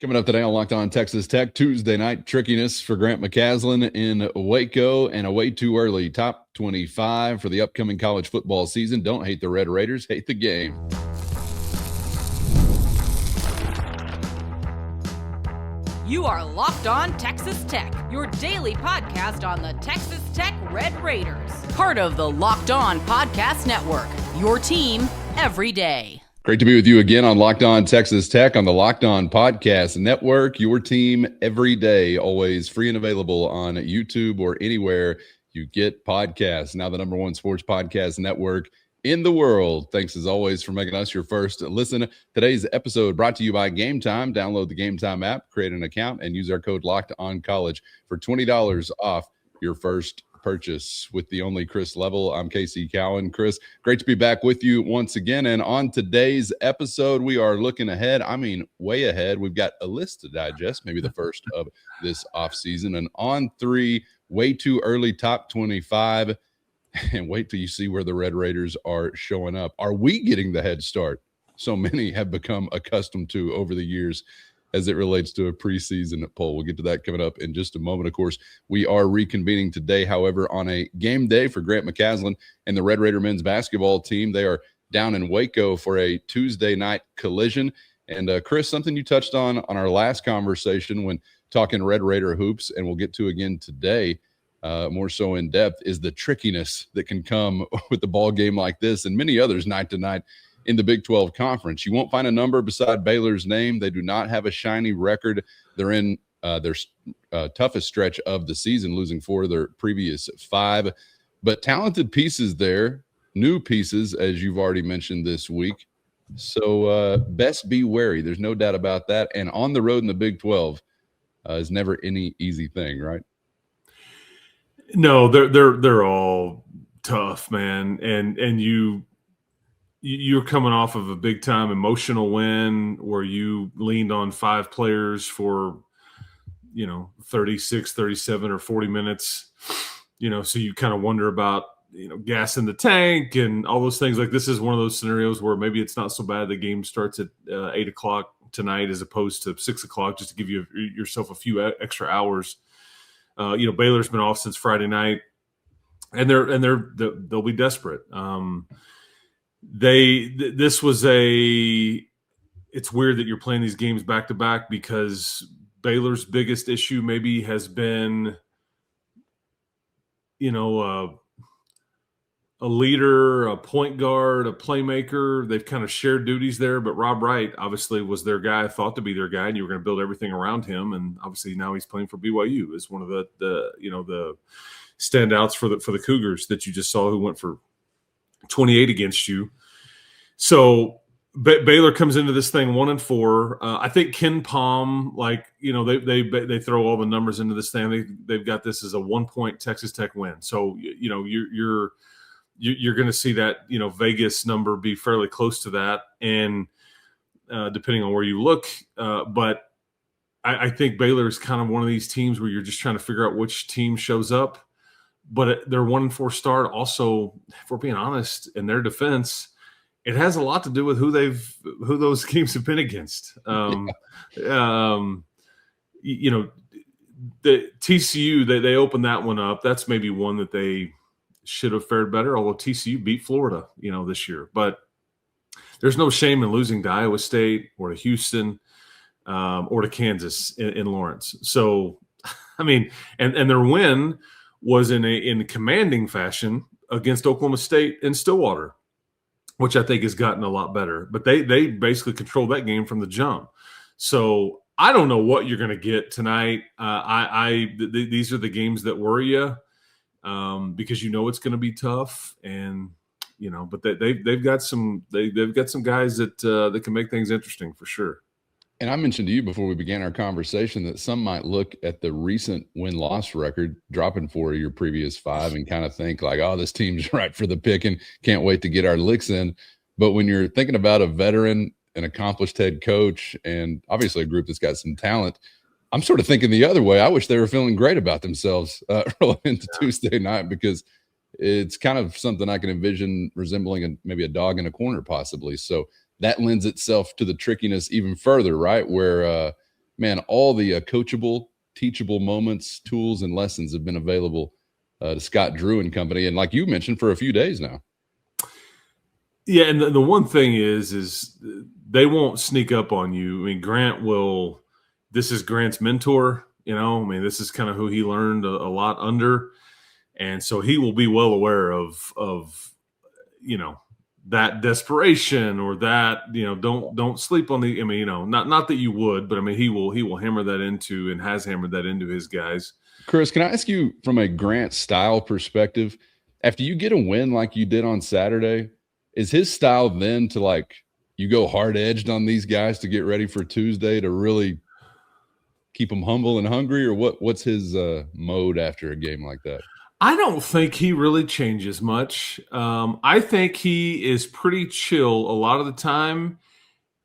Coming up today on Locked On Texas Tech, Tuesday night trickiness for Grant McCasland in Waco and a way too early top 25 for the upcoming college football season. Don't hate the Red Raiders, hate the game. You are Locked On Texas Tech, your daily podcast on the Texas Tech Red Raiders. Part of the Locked On Podcast Network, your team every day. Great to be with you again on Locked On Texas Tech on the Locked On Podcast Network, your team every day, always free and available on YouTube or anywhere you get podcasts. Now the number one sports podcast network in the world. Thanks as always for making us your first listen. Today's episode brought to you by Gametime. Download the Gametime app, create an account, and use our code LOCKEDONCollege for $20 off your first purchase. With the only Chris Level, I'm Casey Cowan. Chris, great to be back with you once again. And on today's episode, we are looking ahead. I mean, way ahead. We've got a list to digest, maybe the first of this offseason. And on three, way too early top 25. And wait till you see where the Red Raiders are showing up. Are we getting the head start so many have become accustomed to over the years as it relates to a preseason poll? We'll get to that coming up in just a moment. Of course, we are reconvening today, however, on a game day for Grant McCasland and the Red Raider men's basketball team. They are down in Waco for a Tuesday night collision. And Chris, something you touched on our last conversation when talking Red Raider hoops, and we'll get to again today, more so in depth, is the trickiness that can come with the ball game like this and many others night to night in the Big 12 Conference. You won't find a number beside Baylor's name. They do not have a shiny record. They're in their toughest stretch of the season, losing 4 of their previous 5. But talented pieces there, new pieces, as you've already mentioned this week. So best be wary. There's no doubt about that. And on the road in the Big 12 is never any easy thing, right? No, they're all tough, man. And you're coming off of a big time emotional win where you leaned on 5 players for 36, 37 or 40 minutes. So you kind of wonder about gas in the tank and all those things. Like, this is one of those scenarios where maybe it's not so bad the game starts at 8 o'clock tonight as opposed to 6 o'clock, just to give yourself a few extra hours. Baylor's been off since Friday night, and they'll be desperate. It's weird that you're playing these games back to back, because Baylor's biggest issue maybe has been, a leader, a point guard, a playmaker. They've kind of shared duties there, but Rob Wright obviously was their guy, thought to be their guy, and you were going to build everything around him. And obviously now he's playing for BYU as one of the standouts for the Cougars that you just saw, who went for 28 against you. So Baylor comes into this thing 1-4. I think Ken Palm, they throw all the numbers into this thing. They've got this as a 1-point Texas Tech win. So you're going to see that Vegas number be fairly close to that, and depending on where you look. But I think Baylor is kind of one of these teams where you're just trying to figure out which team shows up. But their 1-4 start also, if we're being honest, in their defense, it has a lot to do with who those teams have been against. The TCU, they opened that one up. That's maybe one that they should have fared better, although TCU beat Florida, this year. But there's no shame in losing to Iowa State or to Houston or to Kansas in Lawrence. So, I mean, and their win was in commanding fashion against Oklahoma State in Stillwater, which I think has gotten a lot better. But they basically controlled that game from the jump. So I don't know what you're going to get tonight. These are the games that worry you. Because it's going to be tough, and but they've got some guys that can make things interesting for sure. And I mentioned to you before we began our conversation that some might look at the recent win-loss record, dropping 4 of your previous 5, and kind of think like, oh, this team's right for the picking, can't wait to get our licks in. But when you're thinking about a veteran, an accomplished head coach, and obviously a group that's got some talent, I'm sort of thinking the other way. I wish they were feeling great about themselves rolling into Tuesday night, because it's kind of something I can envision resembling maybe a dog in a corner possibly. So that lends itself to the trickiness even further, right? Where man, all the coachable, teachable moments, tools, and lessons have been available to Scott Drew and company. And like you mentioned, for a few days now. Yeah, and the one thing is they won't sneak up on you. I mean, Grant will – this is Grant's mentor, you know. I mean, this is kind of who he learned a lot under. And so he will be well aware of you know, that desperation or that, you know, don't sleep on the – I mean, you know, not that you would, but I mean, he will hammer that into and has hammered that into his guys. Chris, can I ask you from a Grant style perspective, after you get a win like you did on Saturday – is his style then to like you go hard edged on these guys to get ready for Tuesday to really keep them humble and hungry, or what's his mode after a game like that? I don't think he really changes much. I think he is pretty chill a lot of the time,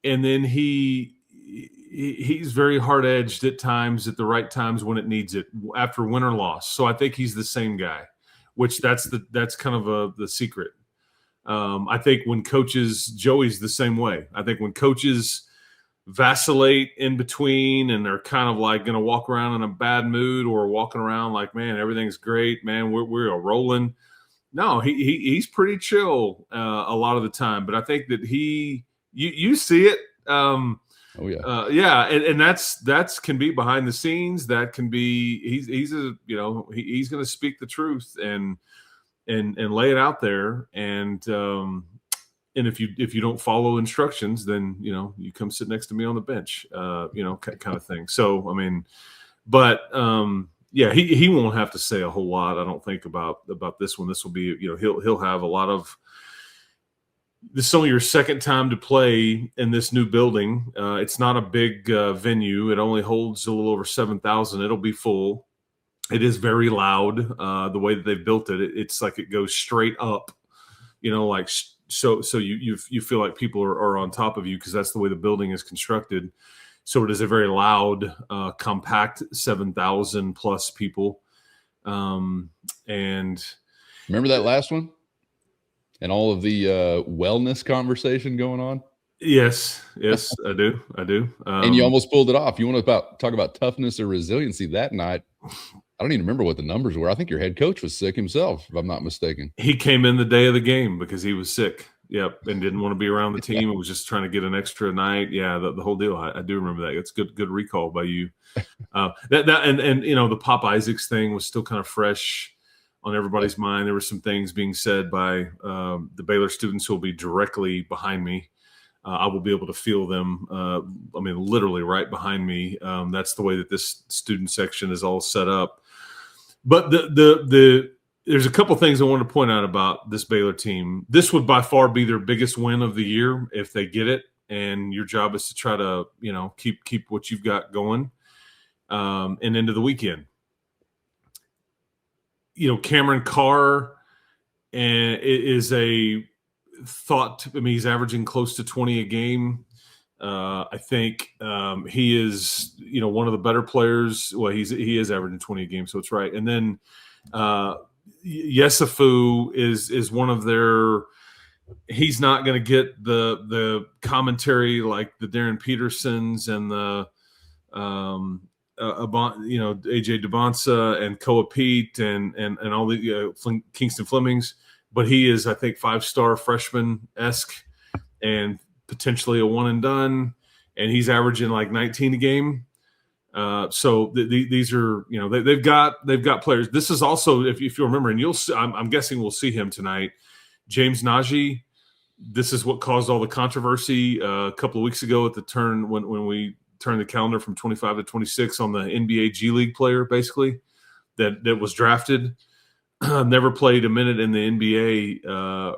and then he's very hard edged at times at the right times when it needs it after win or loss. So I think he's the same guy, which that's kind of the secret. I think when coaches, Joey's the same way. I think when coaches vacillate in between and they're kind of like going to walk around in a bad mood or walking around like, man, everything's great, man, we're rolling. No, he's pretty chill a lot of the time. But I think that you see it. Oh yeah, yeah, and that's can be behind the scenes. That can be he's a he's going to speak the truth and lay it out there, and if you don't follow instructions, then you come sit next to me on the bench, kind of thing. So I mean, but yeah, he won't have to say a whole lot, I don't think, about this one. This will be he'll have a lot of. This is only your second time to play in this new building. It's not a big venue. It only holds a little over 7,000. It'll be full. It is very loud. The way that they've built it, it's like it goes straight up, like so you feel like people are on top of you because that's the way the building is constructed. So it is a very loud, compact 7,000 plus people. And remember that last one and all of the wellness conversation going on? Yes, I do. And you almost pulled it off. You want to talk about toughness or resiliency that night? I don't even remember what the numbers were. I think your head coach was sick himself, if I'm not mistaken. He came in the day of the game because he was sick. Yep, and didn't want to be around the team. It was just trying to get an extra night. Yeah, the whole deal. I do remember that. It's good recall by you. And the Pop Isaacs thing was still kind of fresh on everybody's mind. There were some things being said by the Baylor students who will be directly behind me. I will be able to feel them. Literally right behind me. That's the way that this student section is all set up. But there's a couple things I want to point out about this Baylor team. This would by far be their biggest win of the year if they get it. And your job is to try to keep what you've got going and into the weekend. Cameron Carr is a thought. He's averaging close to 20 a game. I think he is, one of the better players. Well, he is averaging 20 a game, so it's right. And then Yesufu is one of their. He's not going to get the commentary like the Darren Petersons and the AJ Devonsa and Koa Pete and all the Kingston Flemings, but he is, I think, 5-star freshman-esque and potentially a one and done, and he's averaging like 19 a game. So these are, they've got players. This is also, if you remember, and you'll see, I'm guessing we'll see him tonight. James Najee. This is what caused all the controversy a couple of weeks ago at the turn when we turned the calendar from 25 to 26 on the NBA G League player, basically that was drafted. Never played a minute in the NBA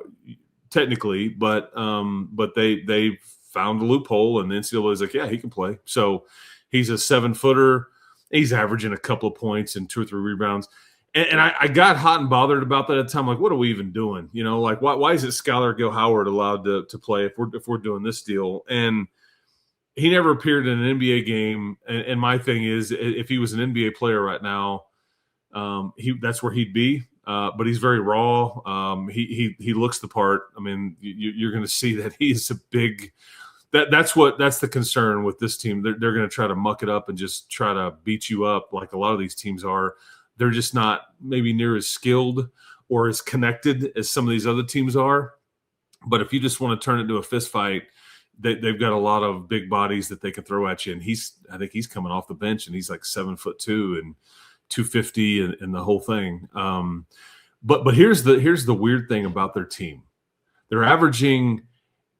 technically, but they found a loophole, and the NCAA is like, yeah, he can play. So he's a 7-footer. He's averaging a couple of points and 2 or 3 rebounds. And I got hot and bothered about that at the time. Like, what are we even doing? Like why is it Skylar Gill Howard allowed to play if we're doing this deal? And he never appeared in an NBA game. And my thing is, if he was an NBA player right now, that's where he'd be. But he's very raw. He looks the part. You're going to see that he's a big that's the concern with this team. They're going to try to muck it up and just try to beat you up like a lot of these teams are. They're just not maybe near as skilled or as connected as some of these other teams are. But if you just want to turn it into a fist fight, they've got a lot of big bodies that they can throw at you. And I think he's coming off the bench, and he's like 7'2" and 250 and the whole thing. But here's the weird thing about their team. They're averaging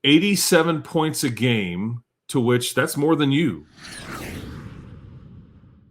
87 points a game, to which that's more than you.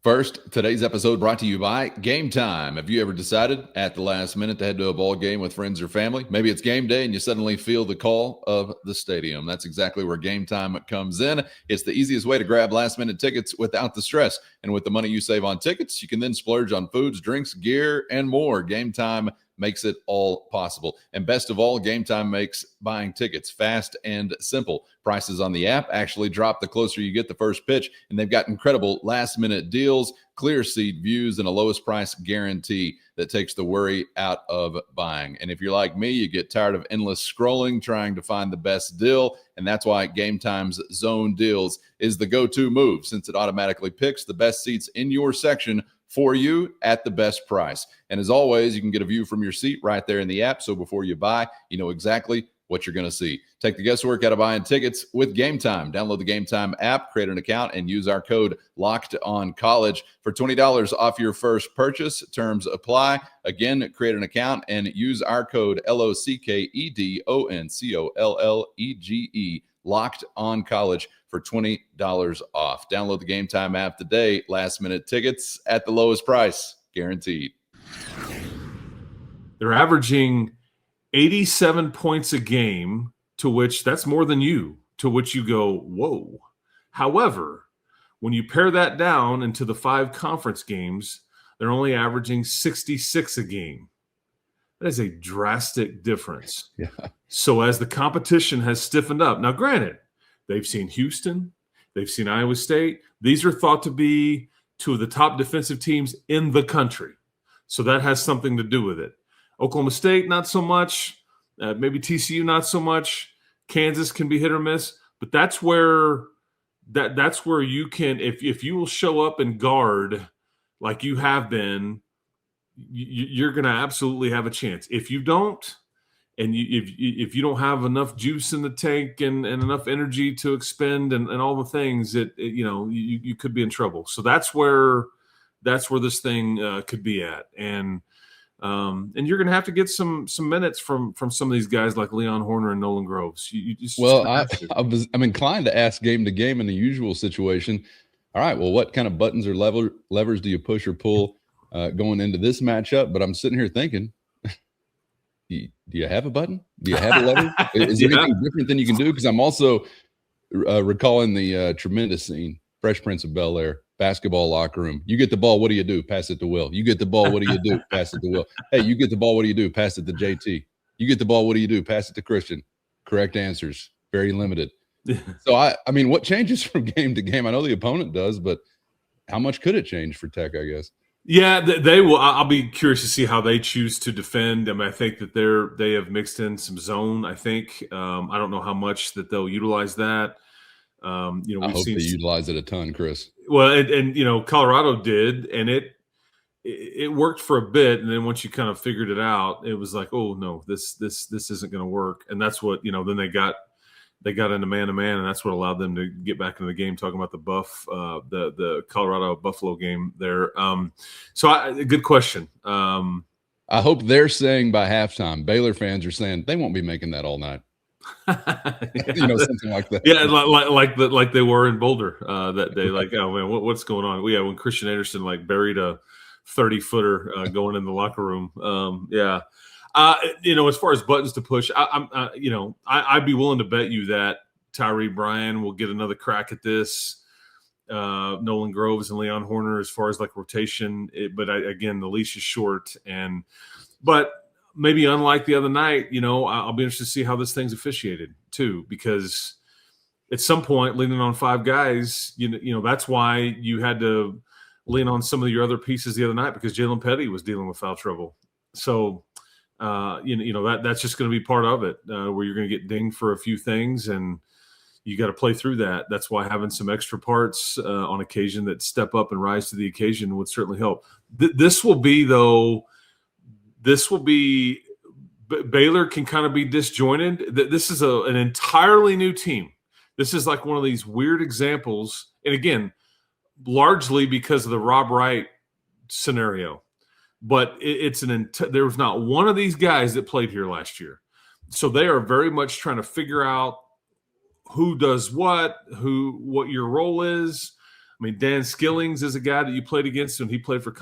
First, today's episode brought to you by Gametime. Have you ever decided at the last minute to head to a ball game with friends or family? Maybe it's game day and you suddenly feel the call of the stadium. That's exactly where Gametime comes in. It's the easiest way to grab last-minute tickets without the stress. And with the money you save on tickets, you can then splurge on foods, drinks, gear, and more. Gametime makes it all possible. And best of all, Gametime makes buying tickets fast and simple. Prices on the app actually drop the closer you get the first pitch, and they've got incredible last-minute deals, clear seat views, and a lowest price guarantee that takes the worry out of buying. And if you're like me, you get tired of endless scrolling trying to find the best deal, and that's why Gametime's Zone Deals is the go-to move, since it automatically picks the best seats in your section for you at the best price. And as always, you can get a view from your seat right there in the app, so before you buy, you know exactly what you're going to see. Take the guesswork out of buying tickets with Gametime. Download the Gametime app, create an account, and use our code LOCKEDONCollege for $20 off your first purchase. Terms apply. Again, create an account and use our code LOCKEDONCOLLEGE, Locked on College, for $20 off. Download the Gametime app today. Last minute tickets at the lowest price, guaranteed. They're averaging 87 points a game, to which that's more than you, to which you go, whoa. However, when you pare that down into the 5 conference games, they're only averaging 66 a game. That is a drastic difference. Yeah. So as the competition has stiffened up, now granted, they've seen Houston, they've seen Iowa State. These are thought to be 2 of the top defensive teams in the country. So that has something to do with it. Oklahoma State, not so much. Maybe TCU, not so much. Kansas can be hit or miss. But that's where you can, if you will show up and guard like you have been, you're going to absolutely have a chance. If you don't, and if you don't have enough juice in the tank and enough energy to expend and all the things, you could be in trouble. So that's where this thing could be at. And you're going to have to get some minutes from some of these guys like Leon Horner and Nolan Groves. I'm inclined to ask game to game in the usual situation. All right, well, what kind of buttons or levers do you push or pull going into this matchup? But I'm sitting here thinking, do you have a button? Do you have a lever? Is there anything different than you can do? Because I'm also recalling the tremendous scene, Fresh Prince of Bel-Air, basketball locker room. You get the ball, what do you do? Pass it to Will. You get the ball, what do you do? Pass it to Will. Hey, you get the ball, what do you do? Pass it to JT. You get the ball, what do you do? Pass it to Christian. Correct answers. Very limited. So, I mean, what changes from game to game? I know the opponent does, but how much could it change for Tech, I guess? Yeah, they will. I'll be curious to see how they choose to defend. I mean, I think that they have mixed in some zone. I think I don't know how much that they'll utilize that. I hope they utilize it a ton, Chris. Well, and Colorado did, and it worked for a bit, and then once you kind of figured it out, it was like, oh no, this isn't going to work, and that's what then they got into man-to-man, and that's what allowed them to get back into the game, talking about the Colorado-Buffalo game there. Good question. I hope they're saying by halftime, Baylor fans are saying they won't be making that all night. Something like that. Yeah, like they were in Boulder that day. Like, oh man, what's going on? Yeah, when Christian Anderson buried a 30-footer going in the locker room. As far as buttons to push, I'd be willing to bet you that Tyree Bryan will get another crack at this. Nolan Groves and Leon Horner, as far as rotation, but again, the leash is short, but maybe unlike the other night, I'll be interested to see how this thing's officiated too, because at some point, leaning on 5 guys, that's why you had to lean on some of your other pieces the other night, because Jalen Petty was dealing with foul trouble. So. That's just going to be part of it, where you're going to get dinged for a few things, and you got to play through that. That's why having some extra parts on occasion that step up and rise to the occasion would certainly help. This will be Baylor can kind of be disjointed. This is an entirely new team. This is like one of these weird examples. And again, largely because of the Rob Wright scenario. But there was not one of these guys that played here last year. So they are very much trying to figure out who does what your role is. I mean, Dan Skillings is a guy that you played against when he played for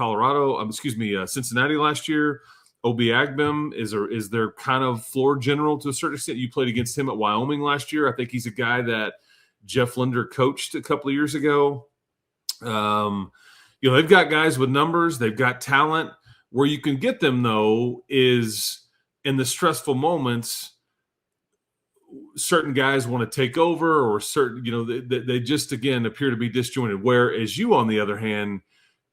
Cincinnati last year. Obi Agbem is their kind of floor general to a certain extent. You played against him at Wyoming last year. I think he's a guy that Jeff Linder coached a couple of years ago. They've got guys with numbers. They've got talent. Where you can get them, though, is in the stressful moments, certain guys want to take over, or they just, again, appear to be disjointed. Whereas you, on the other hand,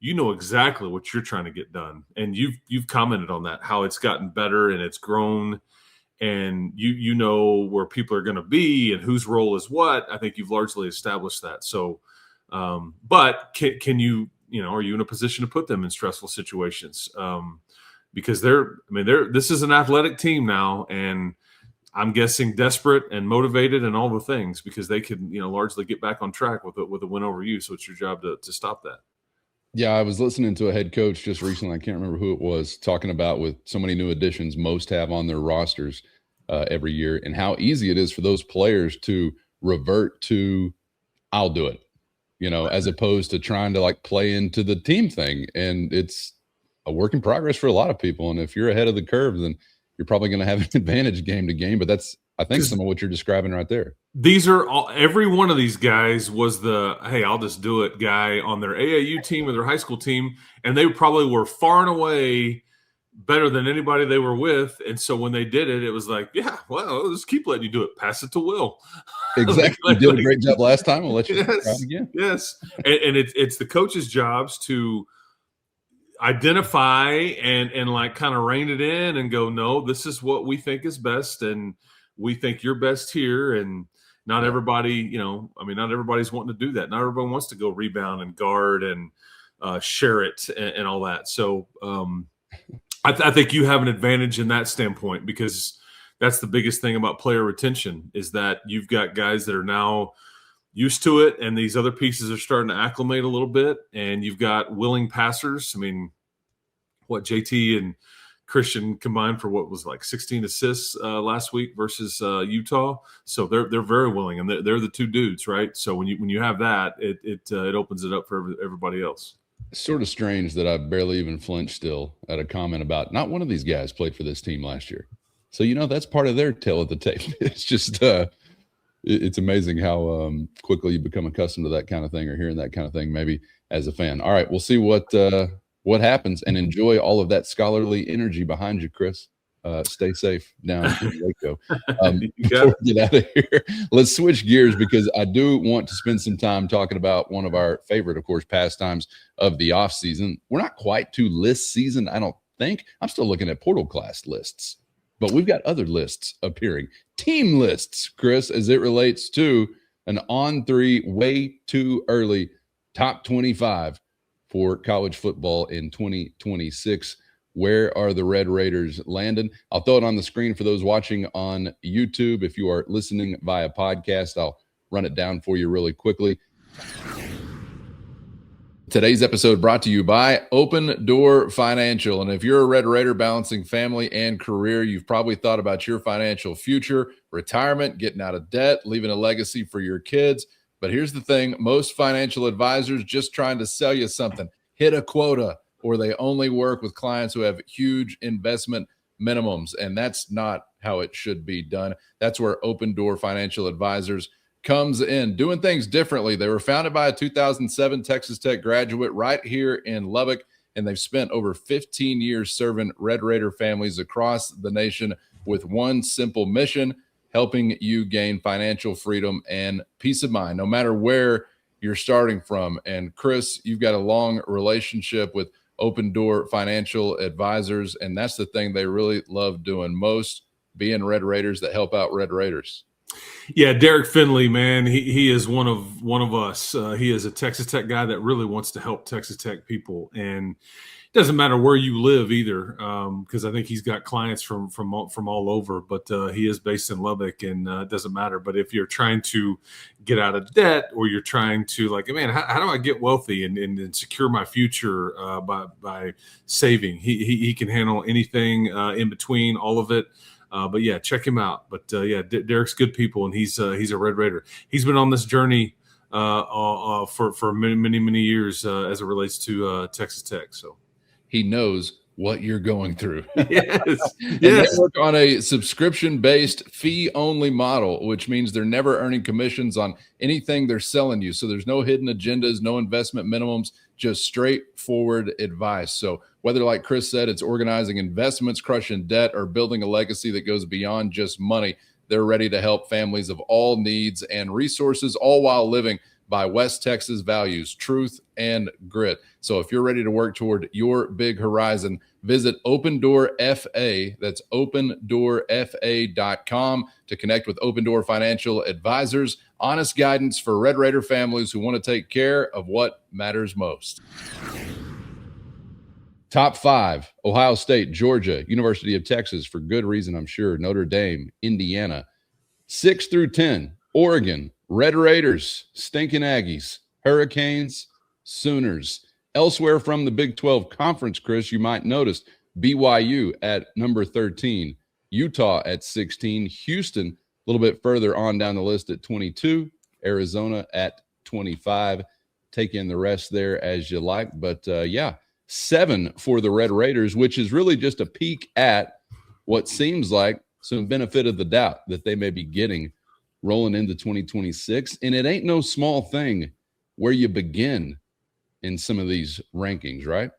you know exactly what you're trying to get done. And you've commented on that, how it's gotten better and it's grown, and you know where people are going to be and whose role is what. I think you've largely established that. So, but can you, are you in a position to put them in stressful situations? Because this is an athletic team now, and I'm guessing desperate and motivated and all the things, because they could, largely get back on track with a win over you. So it's your job to stop that. Yeah, I was listening to a head coach just recently. I can't remember who it was, talking about with so many new additions most have on their rosters every year, and how easy it is for those players to revert to, I'll do it, as opposed to trying to play into the team thing. And it's a work in progress for a lot of people. And if you're ahead of the curve, then you're probably going to have an advantage game to game. But that's, I think, some of what you're describing right there. Every one of these guys was the, hey, I'll just do it guy on their AAU team or their high school team. And they probably were far and away better than anybody they were with. And so when they did it, it was like, yeah, well, I'll just keep letting you do it. Pass it to Will. Exactly. You did a great job last time. We'll let you try again. Yes. And it's the coach's jobs to identify and kind of rein it in and go, no, this is what we think is best. And we think you're best here. And not everybody, not everybody's wanting to do that. Not everybody wants to go rebound and guard and share it and all that. So I think you have an advantage in that standpoint, because that's the biggest thing about player retention, is that you've got guys that are now used to it, and these other pieces are starting to acclimate a little bit, and you've got willing passers. I mean, JT and Christian combined for what was 16 assists last week versus Utah. So they're very willing, and they're the two dudes, right? So when you have that, it opens it up for everybody else. Sort of strange that I barely even flinched still at a comment about not one of these guys played for this team last year. So, that's part of their tail at the tape. It's just it's amazing how quickly you become accustomed to that kind of thing, or hearing that kind of thing, maybe as a fan. All right, we'll see what happens, and enjoy all of that scholarly energy behind you, Chris. Stay safe down in Waco. Before we get out of here, let's switch gears, because I do want to spend some time talking about one of our favorite, of course, pastimes of the off season. We're not quite to list season, I don't think. I'm still looking at portal class lists, but we've got other lists appearing. Team lists, Chris, as it relates to an on-3 way too early top 25 for college football in 2026. Where are the Red Raiders landing? I'll throw it on the screen for those watching on YouTube. If you are listening via podcast, I'll run it down for you really quickly. Today's episode brought to you by Open Door Financial. And if you're a Red Raider balancing family and career, you've probably thought about your financial future, retirement, getting out of debt, leaving a legacy for your kids. But here's the thing, most financial advisors just trying to sell you something, hit a quota, or they only work with clients who have huge investment minimums. And that's not how it should be done. That's where Open Door Financial Advisors comes in, doing things differently. They were founded by a 2007 Texas Tech graduate right here in Lubbock, and they've spent over 15 years serving Red Raider families across the nation with one simple mission: helping you gain financial freedom and peace of mind, no matter where you're starting from. And Chris, you've got a long relationship with Open Door Financial Advisors, and that's the thing they really love doing most, being Red Raiders that help out Red Raiders. Yeah, Derek Finley, man, he is one of us. He is a Texas Tech guy that really wants to help Texas Tech people, and it doesn't matter where you live either, because I think he's got clients from all over. But he is based in Lubbock, and it doesn't matter. But if you're trying to get out of debt, or you're trying to man, how do I get wealthy and secure my future by saving? He can handle anything in between, all of it. But yeah, check him out. But yeah, Derek's good people, and he's a Red Raider. He's been on this journey for many years as it relates to Texas Tech. So he knows what you're going through. Yes. They work on a subscription-based fee-only model, which means they're never earning commissions on anything they're selling you. So there's no hidden agendas, no investment minimums, just straightforward advice. So whether, like Chris said, it's organizing investments, crushing debt, or building a legacy that goes beyond just money, they're ready to help families of all needs and resources, all while living by West Texas values, truth, and grit. So if you're ready to work toward your big horizon, visit Open Door FA. That's opendoorfa.com to connect with Open Door Financial Advisors. Honest guidance for Red Raider families who want to take care of what matters most. Top 5, Ohio State, Georgia, University of Texas, for good reason, I'm sure, Notre Dame, Indiana. 6 through 10, Oregon, Red Raiders, Stinking Aggies, Hurricanes, Sooners. Elsewhere from the Big 12 Conference, Chris, you might notice BYU at number 13, Utah at 16, Houston a little bit further on down the list at 22, Arizona at 25. Take in the rest there as you like. But, yeah, 7 for the Red Raiders, which is really just a peek at what seems like some benefit of the doubt that they may be getting rolling into 2026. And it ain't no small thing where you begin in some of these rankings, right?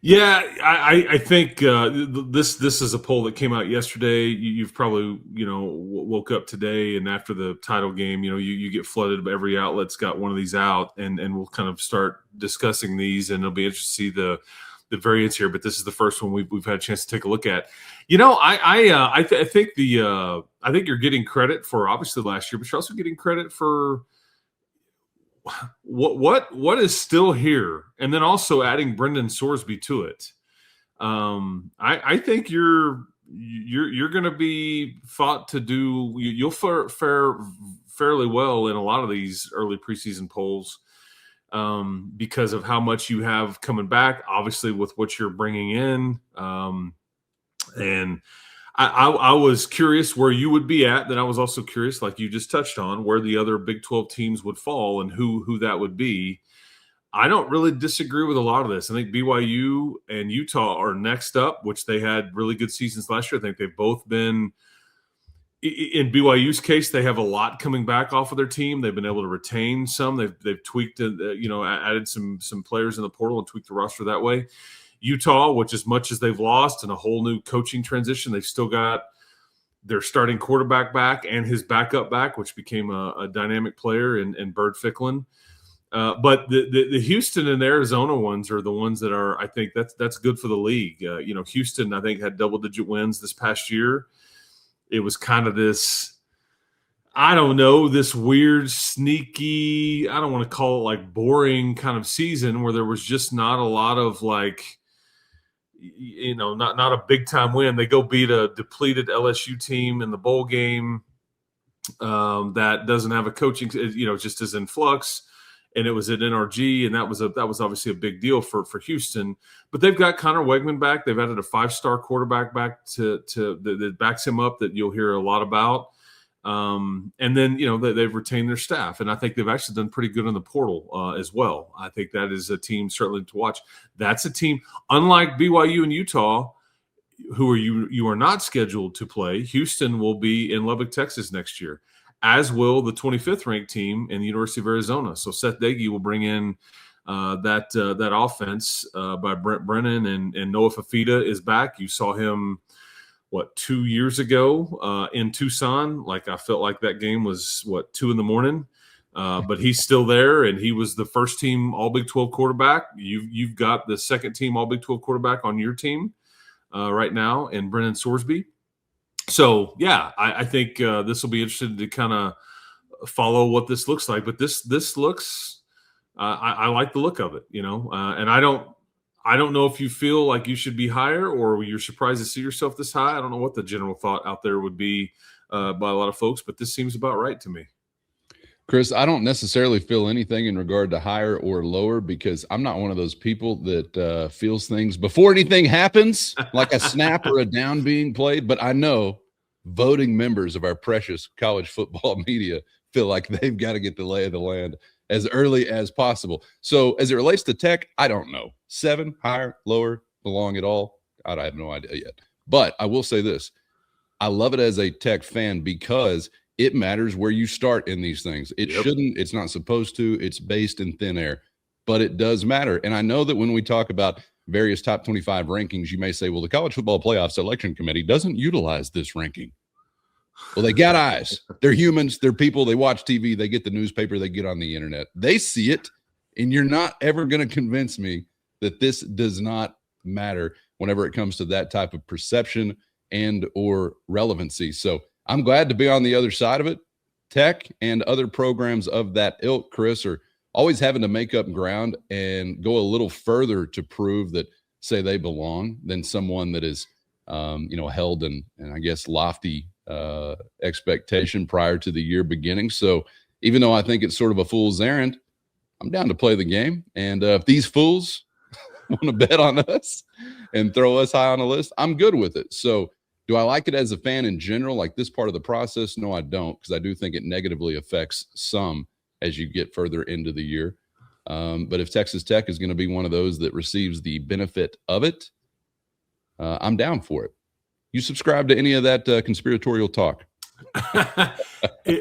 Yeah, I think this is a poll that came out yesterday. You've probably woke up today, and after the title game, you get flooded. Every outlet's got one of these out, and we'll kind of start discussing these, and it'll be interesting to see the variance here. But this is the first one we've had a chance to take a look at. I think you're getting credit for obviously last year, but you're also getting credit for what is still here, and then also adding Brendan Sorsby to it. I think you're going to be thought to do. You'll fare fairly well in a lot of these early preseason polls because of how much you have coming back. Obviously, with what you're bringing in, and I was curious where you would be at. Then I was also curious, like you just touched on, where the other Big 12 teams would fall and who that would be. I don't really disagree with a lot of this. I think BYU and Utah are next up, which they had really good seasons last year. I think they've both been, in BYU's case, they have a lot coming back off of their team. They've been able to retain some. They've tweaked, added some players in the portal and tweaked the roster that way. Utah, which as much as they've lost and a whole new coaching transition, they've still got their starting quarterback back and his backup back, which became a dynamic player in Bird Ficklin. But the Houston and Arizona ones are the ones that are, I think that's good for the league. Houston, I think, had double-digit wins this past year. It was kind of this, I don't know, this weird, sneaky, I don't want to call it like boring kind of season where there was just not a lot of not a big time win. They go beat a depleted LSU team in the bowl game that doesn't have a coaching, just as in flux. And it was at NRG, and that was obviously a big deal for Houston. But they've got Connor Wegman back. They've added a 5-star quarterback back that backs him up that you'll hear a lot about. And then they've retained their staff, and I think they've actually done pretty good in the portal as well. I think that is a team certainly to watch. That's a team, unlike BYU and Utah, who you are not scheduled to play. Houston will be in Lubbock, Texas next year, as will the 25th ranked team in the University of Arizona. So Seth Dagey will bring in that offense by Brent Brennan, and Noah Fafita is back. You saw him 2 years ago in Tucson. Like, I felt like that game was 2 a.m. But he's still there, and he was the first team All Big 12 quarterback. You've got the second team All Big 12 quarterback on your team right now in Brennan Sorsby. So yeah, I think this will be interesting to kind of follow what this looks like. But this looks, I like the look of it, and I don't know if you feel like you should be higher or you're surprised to see yourself this high. I don't know what the general thought out there would be by a lot of folks, but this seems about right to me. Chris, I don't necessarily feel anything in regard to higher or lower because I'm not one of those people that feels things before anything happens, like a snap or a down being played. But I know voting members of our precious college football media feel like they've got to get the lay of the land as early as possible. So as it relates to Tech, I don't know. 7, higher, lower, belong at all? I have no idea yet. But I will say this. I love it as a Tech fan because it matters where you start in these things. It shouldn't, it's not supposed to, it's based in thin air, but it does matter. And I know that when we talk about various top 25 rankings, you may say, well, the College Football Playoff Selection Committee doesn't utilize this ranking. Well, they got eyes. They're humans. They're people. They watch TV. They get the newspaper. They get on the internet. They see it, and you're not ever going to convince me that this does not matter whenever it comes to that type of perception and or relevancy. So I'm glad to be on the other side of it. Tech and other programs of that ilk, Chris, are always having to make up ground and go a little further to prove that, say, they belong than someone that is, held in, I guess, lofty expectation prior to the year beginning. So even though I think it's sort of a fool's errand, I'm down to play the game. And if these fools want to bet on us and throw us high on the list, I'm good with it. So do I like it as a fan in general, like this part of the process? No, I don't, because I do think it negatively affects some as you get further into the year. But if Texas Tech is going to be one of those that receives the benefit of it, I'm down for it. You subscribe to any of that conspiratorial talk?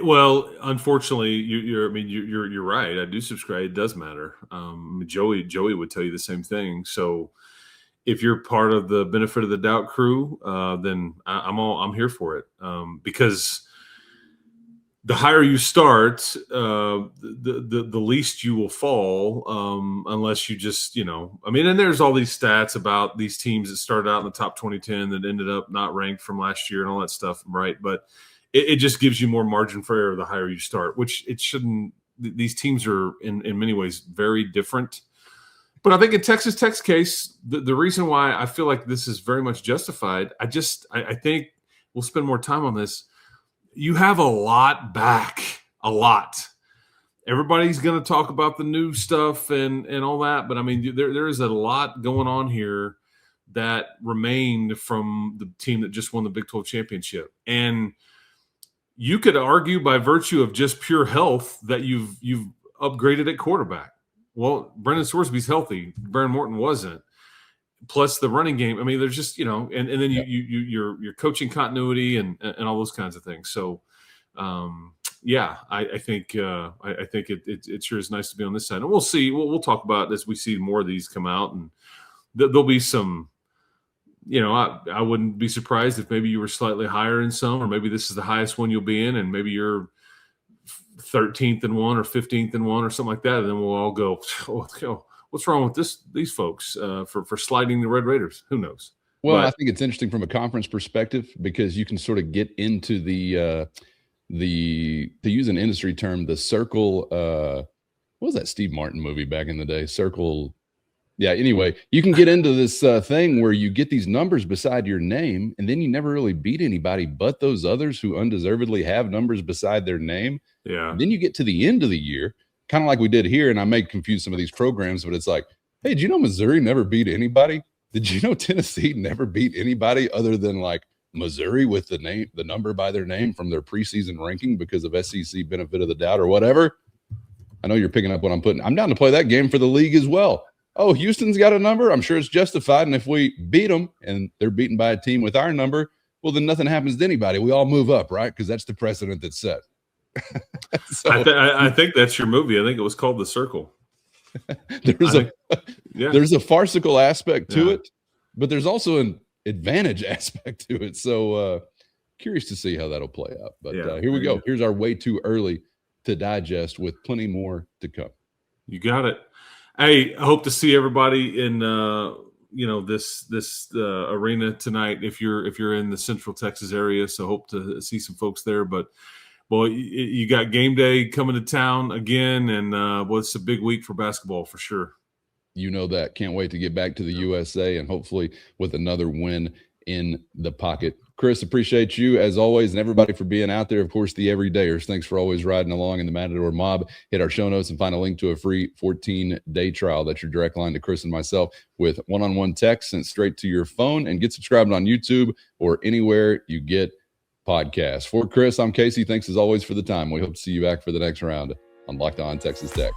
Well, unfortunately, you're right. I do subscribe. It does matter. Joey would tell you the same thing. So if you're part of the benefit of the doubt crew, then I'm here for it. Because the higher you start, the least you will fall, unless you just, and there's all these stats about these teams that started out in the top 2010 that ended up not ranked from last year and all that stuff, right? But it just gives you more margin for error the higher you start, which it shouldn't. These teams are in many ways very different. But I think in Texas Tech's case, the reason why I feel like this is very much justified, I think we'll spend more time on this. You have a lot back, a lot. Everybody's going to talk about the new stuff and all that, but there is a lot going on here that remained from the team that just won the Big 12 championship. And you could argue by virtue of just pure health that you've upgraded at quarterback. Well, Brendan Sorsby's healthy. Baron Morton wasn't. Plus the running game. There's just, and then your coaching continuity and all those kinds of things. So, I think it sure is nice to be on this side. And we'll see. We'll talk about it as we see more of these come out, and there'll be some. I wouldn't be surprised if maybe you were slightly higher in some, or maybe this is the highest one you'll be in, and maybe you're 13th in one or 15th in one or something like that. And then we'll all go, what's wrong with these folks for sliding the Red Raiders? Who knows? Well, I think it's interesting from a conference perspective because you can sort of get into the to use an industry term, the circle. What was that Steve Martin movie back in the day? Circle. Yeah. Anyway, you can get into this thing where you get these numbers beside your name, and then you never really beat anybody but those others who undeservedly have numbers beside their name. Yeah. And then you get to the end of the year, kind of like we did here, and I may confuse some of these programs, but it's like, hey, did you know Missouri never beat anybody? Did you know Tennessee never beat anybody other than like Missouri with the number by their name from their preseason ranking because of SEC benefit of the doubt or whatever? I know you're picking up what I'm putting. I'm down to play that game for the league as well. Oh, Houston's got a number. I'm sure it's justified. And if we beat them and they're beaten by a team with our number, well, then nothing happens to anybody. We all move up, right? Because that's the precedent that's set. So, I think that's your movie. I think it was called The Circle. There's a farcical aspect to it, but there's also an advantage aspect to it. So curious to see how that'll play out. But here we go. Here's our way too early to digest with plenty more to come. You got it. Hey, I hope to see everybody in this arena tonight if you're in the Central Texas area. So hope to see some folks there. But well, you got game day coming to town again, and it's a big week for basketball for sure. You know that. Can't wait to get back to the USA and hopefully with another win in the pocket. Chris, appreciate you as always, and everybody for being out there. Of course, the everydayers, thanks for always riding along in the Matador Mob. Hit our show notes and find a link to a free 14-day trial. That's your direct line to Chris and myself with one-on-one text sent straight to your phone. And get subscribed on YouTube or anywhere you get podcasts. For Chris, I'm Casey. Thanks as always for the time. We hope to see you back for the next round on Locked On Texas Tech.